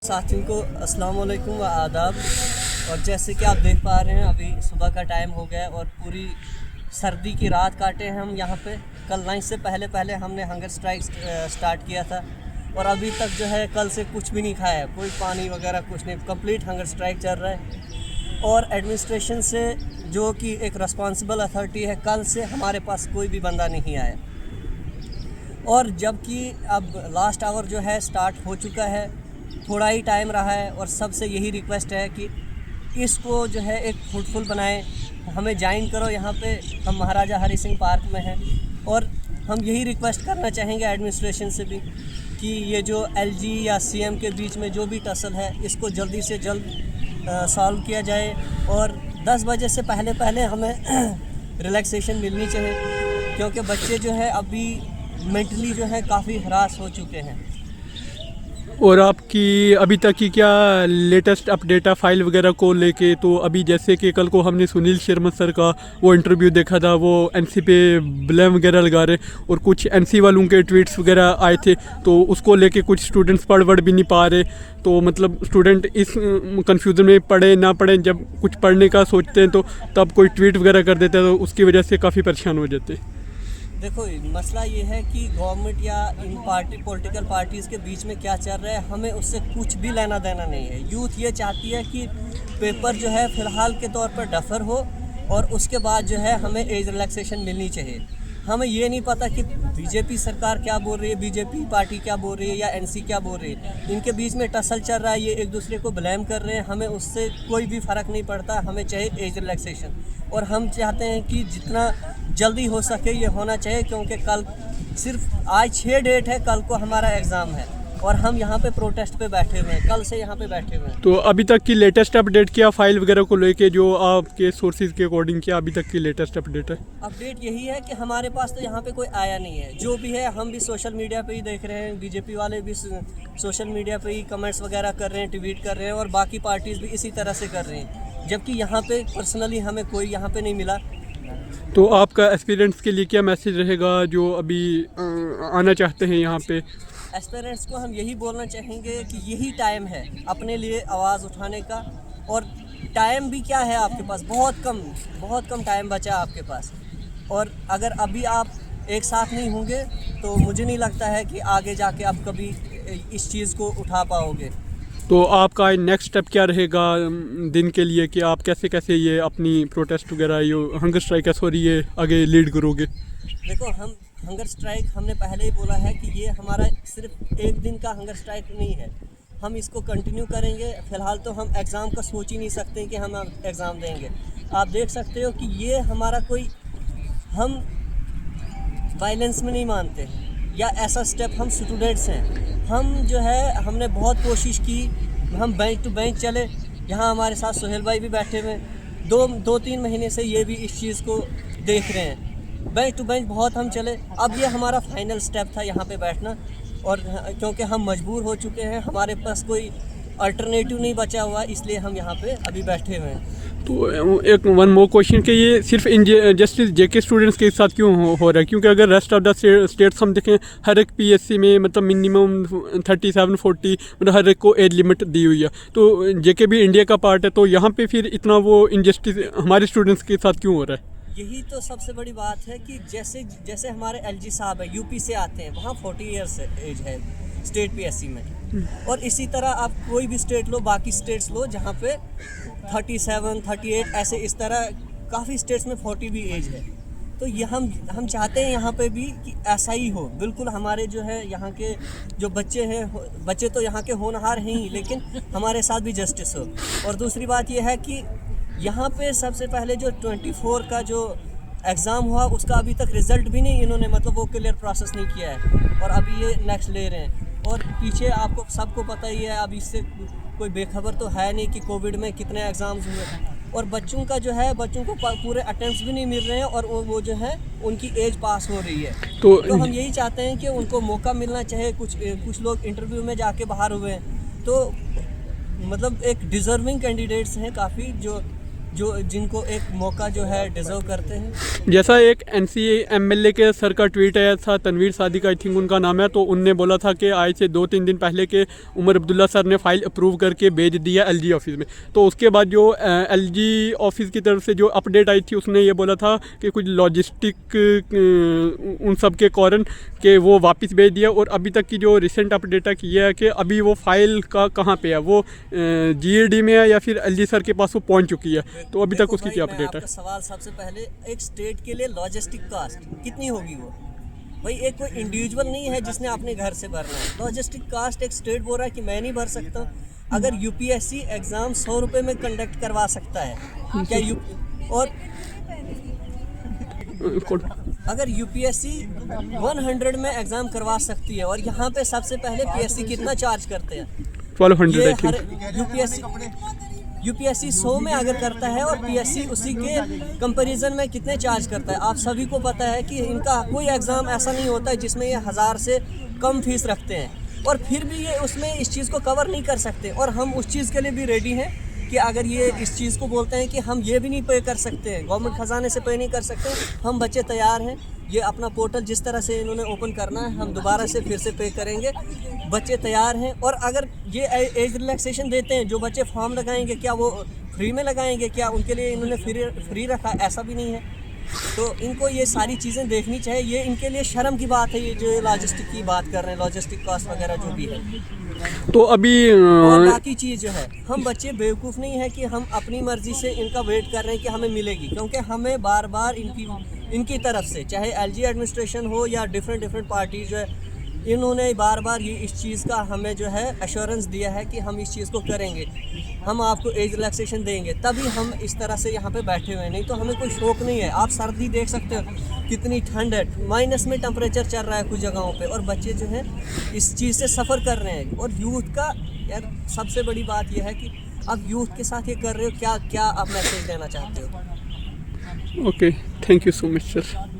साथियों को अस्सलाम वालेकुम व आदाब। और जैसे कि आप देख पा रहे हैं अभी सुबह का टाइम हो गया और पूरी सर्दी की रात काटे हैं हम यहाँ पे। कल लंच से पहले पहले हमने हंगर स्ट्राइक स्टार्ट किया था और अभी तक जो है कल से कुछ भी नहीं खाया है, कोई पानी वगैरह कुछ नहीं, कंप्लीट हंगर स्ट्राइक चल रहा है। और एडमिनिस्ट्रेशन से जो कि एक रिस्पॉन्सिबल अथॉरिटी है, कल से हमारे पास कोई भी बंदा नहीं आया और जबकि अब लास्ट आवर जो है स्टार्ट हो चुका है, थोड़ा ही टाइम रहा है और सबसे यही रिक्वेस्ट है कि इसको जो है एक फ्रूटफुल बनाएं, हमें ज्वाइन करो यहाँ पे। हम महाराजा हरि सिंह पार्क में हैं और हम यही रिक्वेस्ट करना चाहेंगे एडमिनिस्ट्रेशन से भी कि ये जो एलजी या सीएम के बीच में जो भी टसल है इसको जल्दी से जल्द सॉल्व किया जाए और 10 बजे से पहले पहले हमें रिलैक्सेशन मिलनी चाहिए, क्योंकि बच्चे जो है अभी मेंटली जो है काफ़ी हरास हो चुके हैं। और आपकी अभी तक की क्या लेटेस्ट अपडेट है फाइल वगैरह को लेके? तो अभी जैसे कि कल को हमने सुनील शर्मा सर का वो इंटरव्यू देखा था, वो एनसी पे ब्लेम वगैरह लगा रहे और कुछ एनसी वालों के ट्वीट्स वगैरह आए थे, तो उसको लेके कुछ स्टूडेंट्स पढ़ भी नहीं पा रहे। तो मतलब स्टूडेंट इस कंफ्यूजन में पढ़े ना पढ़े, जब कुछ पढ़ने का सोचते हैं तो तब कोई ट्वीट वगैरह कर देते हैं, तो उसकी वजह से काफ़ी परेशान हो जाते हैं। देखो, मसला ये है कि गवर्नमेंट या इन पॉलिटिकल पार्टीज़ के बीच में क्या चल रहा है हमें उससे कुछ भी लेना देना नहीं है। यूथ ये चाहती है कि पेपर जो है फ़िलहाल के तौर पर डफर हो और उसके बाद जो है हमें एज रिलैक्सेशन मिलनी चाहिए। हमें ये नहीं पता कि बीजेपी सरकार क्या बोल रही है, बीजेपी पार्टी क्या बोल रही है या एनसी क्या बोल रही है। इनके बीच में टसल चल रहा है, ये एक दूसरे को ब्लेम कर रहे हैं। हमें उससे कोई भी फ़र्क नहीं पड़ता, हमें चाहिए एज रिलैक्सेशन और हम चाहते हैं कि जितना जल्दी हो सके ये होना चाहिए, क्योंकि कल सिर्फ आज 6 डेट है, कल को हमारा एग्ज़ाम है और हम यहाँ पे प्रोटेस्ट पे बैठे हुए हैं, कल से यहाँ पे बैठे हुए हैं। तो अभी तक की लेटेस्ट अपडेट क्या फाइल वगैरह को लेके, जो आपके सोर्सेज के अकॉर्डिंग क्या अभी तक की लेटेस्ट अपडेट है? अपडेट यही है कि हमारे पास तो यहाँ पे कोई आया नहीं है। जो भी है हम भी सोशल मीडिया पे ही देख रहे हैं, बीजेपी वाले भी सोशल मीडिया पे ही कमेंट्स वगैरह कर रहे हैं, ट्वीट कर रहे हैं और बाकी पार्टीज़ भी इसी तरह से कर रहे हैं, जबकि यहाँ पे पर्सनली हमें कोई यहाँ पे नहीं मिला। तो आपका एस्पिरेंट्स के लिए क्या मैसेज रहेगा जो अभी आना चाहते हैं यहाँ पे? एस्पिरेंट्स को हम यही बोलना चाहेंगे कि यही टाइम है अपने लिए आवाज़ उठाने का। और टाइम भी क्या है आपके पास, बहुत कम टाइम बचा आपके पास। और अगर अभी आप एक साथ नहीं होंगे तो मुझे नहीं लगता है कि आगे जाके आप कभी इस चीज़ को उठा पाओगे। तो आपका नेक्स्ट स्टेप क्या रहेगा दिन के लिए, कि आप कैसे कैसे ये अपनी प्रोटेस्ट वगैरह ये हंगर स्ट्राइक ये आगे लीड करोगे? देखो, हम हंगर स्ट्राइक हमने पहले ही बोला है कि ये हमारा सिर्फ एक दिन का हंगर स्ट्राइक नहीं है, हम इसको कंटिन्यू करेंगे। फ़िलहाल तो हम एग्ज़ाम का सोच ही नहीं सकते कि हम एग्ज़ाम देंगे। आप देख सकते हो कि ये हमारा कोई, हम वायलेंस में नहीं मानते या ऐसा स्टेप, हम स्टूडेंट्स हैं। हम जो है हमने बहुत कोशिश की, हम बेंच टू बेंच चले। यहाँ हमारे साथ सोहेल भाई भी बैठे हुए हैं, 2-3 महीने से ये भी इस चीज़ को देख रहे हैं। बेंच टू बेंच बहुत हम चले, अब ये हमारा फाइनल स्टेप था यहाँ पे बैठना। और क्योंकि हम मजबूर हो चुके हैं, हमारे पास कोई अल्टरनेटिव नहीं बचा हुआ, इसलिए हम यहाँ पे अभी बैठे हुए हैं। तो एक वन मोर क्वेश्चन कि ये सिर्फ जस्टिस जेके स्टूडेंट्स के साथ क्यों हो रहा है? क्योंकि अगर रेस्ट ऑफ द स्टेट्स हम देखें, हर एक पीएससी में मतलब मिनिमम 37-40 मतलब हर एक को एज लिमिट दी हुई है। तो जेके भी इंडिया का पार्ट है, तो यहाँ पे फिर इतना वो इनजस्टिस हमारे स्टूडेंट्स के साथ क्यों हो रहा है? यही तो सबसे बड़ी बात है कि जैसे हमारे एलजी साहब है, यूपी से आते हैं, वहाँ 40 ईयर्स एज है स्टेट पीएससी में। और इसी तरह आप कोई भी स्टेट लो, बाकी स्टेट्स लो जहाँ पे 37, 38 ऐसे इस तरह काफ़ी स्टेट्स में 40 भी एज है। तो ये हम चाहते हैं यहाँ पे भी कि ऐसा ही हो। बिल्कुल हमारे जो है यहाँ के जो बच्चे हैं, बच्चे तो यहाँ के होनहार हैं ही, लेकिन हमारे साथ भी जस्टिस हो। और दूसरी बात ये है कि यहाँ पे सबसे पहले जो 24 का जो एग्ज़ाम हुआ उसका अभी तक रिज़ल्ट भी नहीं इन्होंने मतलब वो क्लियर प्रोसेस नहीं किया है और अभी ये नेक्स्ट ले रहे हैं। और पीछे आपको सबको पता ही है, अब इससे कोई बेखबर तो है नहीं कि कोविड में कितने एग्ज़ाम्स हुए और बच्चों का जो है, बच्चों को पूरे अटेम्प्ट्स भी नहीं मिल रहे हैं और वो जो है उनकी एज पास हो रही है। तो हम यही चाहते हैं कि उनको मौका मिलना चाहिए। कुछ लोग इंटरव्यू में जाके बाहर हुए हैं, तो मतलब एक डिज़र्विंग कैंडिडेट्स हैं काफ़ी, जो जो जिनको एक मौका जो है डिज़र्व करते हैं। जैसा एक NCA के सर का ट्वीट आया था, तनवीर सादिक आई थिंक उनका नाम है, तो उनने बोला था कि आज से 2-3 दिन पहले के उमर अब्दुल्ला सर ने फाइल अप्रूव करके भेज दिया LG ऑफिस में। तो उसके बाद जो LG ऑफिस की तरफ से जो अपडेट आई थी उसने ये बोला था कि कुछ लॉजिस्टिक उन सब के कारण कि वो वापस भेज दिया। और अभी तक की जो रिसेंट अपडेट है कि यह है कि अभी वो फाइल का कहाँ पे है, वो GAD में है या फिर LG सर के पास वो पहुँच चुकी है। तो अभी तक उसकी क्या अपडेट है? आपका सवाल सबसे पहले, एक स्टेट के लिए लॉजिस्टिक कास्ट कितनी होगी वो? भाई एक कोई इंडिविजुअल नहीं है जिसने अपने घर से भरना है। लॉजिस्टिक कास्ट एक स्टेट बोल रहा है कि मैं नहीं भर सकता। अगर UPSC एग्ज़ाम 100 रुपये में कंडक्ट करवा सकता है क्या और अगर UPSC 100 में एग्ज़ाम करवा सकती है, और यहाँ पे सबसे पहले PSC कितना चार्ज करते हैं? 1200 ये आई हर थिंक। UPSC 100 में अगर करता है और PSC उसी के कंपैरिजन में कितने चार्ज करता है? आप सभी को पता है कि इनका कोई एग्ज़ाम ऐसा नहीं होता है जिसमें ये 1000 से कम फीस रखते हैं, और फिर भी ये उसमें इस चीज़ को कवर नहीं कर सकते। और हम उस चीज़ के लिए भी रेडी हैं कि अगर ये इस चीज़ को बोलते हैं कि हम ये भी नहीं पे कर सकते हैं, गवर्नमेंट ख़जाने से पे नहीं कर सकते, हम बच्चे तैयार हैं। ये अपना पोर्टल जिस तरह से इन्होंने ओपन करना है, हम दोबारा से फिर से पे करेंगे। बच्चे तैयार हैं। और अगर ये एज रिलैक्सेशन देते हैं, जो बच्चे फॉर्म लगाएंगे क्या वो फ्री में लगाएंगे? क्या उनके लिए इन्होंने फ्री रखा? ऐसा भी नहीं है। तो इनको ये सारी चीज़ें देखनी चाहिए। ये इनके लिए शर्म की बात है, ये जो लॉजिस्टिक की बात कर रहे हैं, लॉजिस्टिक कॉस्ट वगैरह जो भी है। तो अभी और बाकी चीज़ जो है, हम बच्चे बेवकूफ़ नहीं है कि हम अपनी मर्ज़ी से इनका वेट कर रहे हैं कि हमें मिलेगी, क्योंकि हमें बार बार इनकी तरफ से, चाहे LG एडमिनिस्ट्रेशन हो या डिफरेंट पार्टी जो है, इन्होंने बार बार ये इस चीज़ का हमें जो है एश्योरेंस दिया है कि हम इस चीज़ को करेंगे, हम आपको एज रिलैक्सेशन देंगे, तभी हम इस तरह से यहाँ पे बैठे हुए हैं। नहीं तो हमें कोई शौक नहीं है। आप सर्दी देख सकते हो, कितनी ठंड है, माइनस में टेम्परेचर चल रहा है कुछ जगहों पे, और बच्चे जो हैं इस चीज़ से सफ़र कर रहे हैं। और यूथ का यार सबसे बड़ी बात यह है कि अब यूथ के साथ ये कर रहे हो, क्या आप मैसेज देना चाहते हो? Okay, thank you so much sir.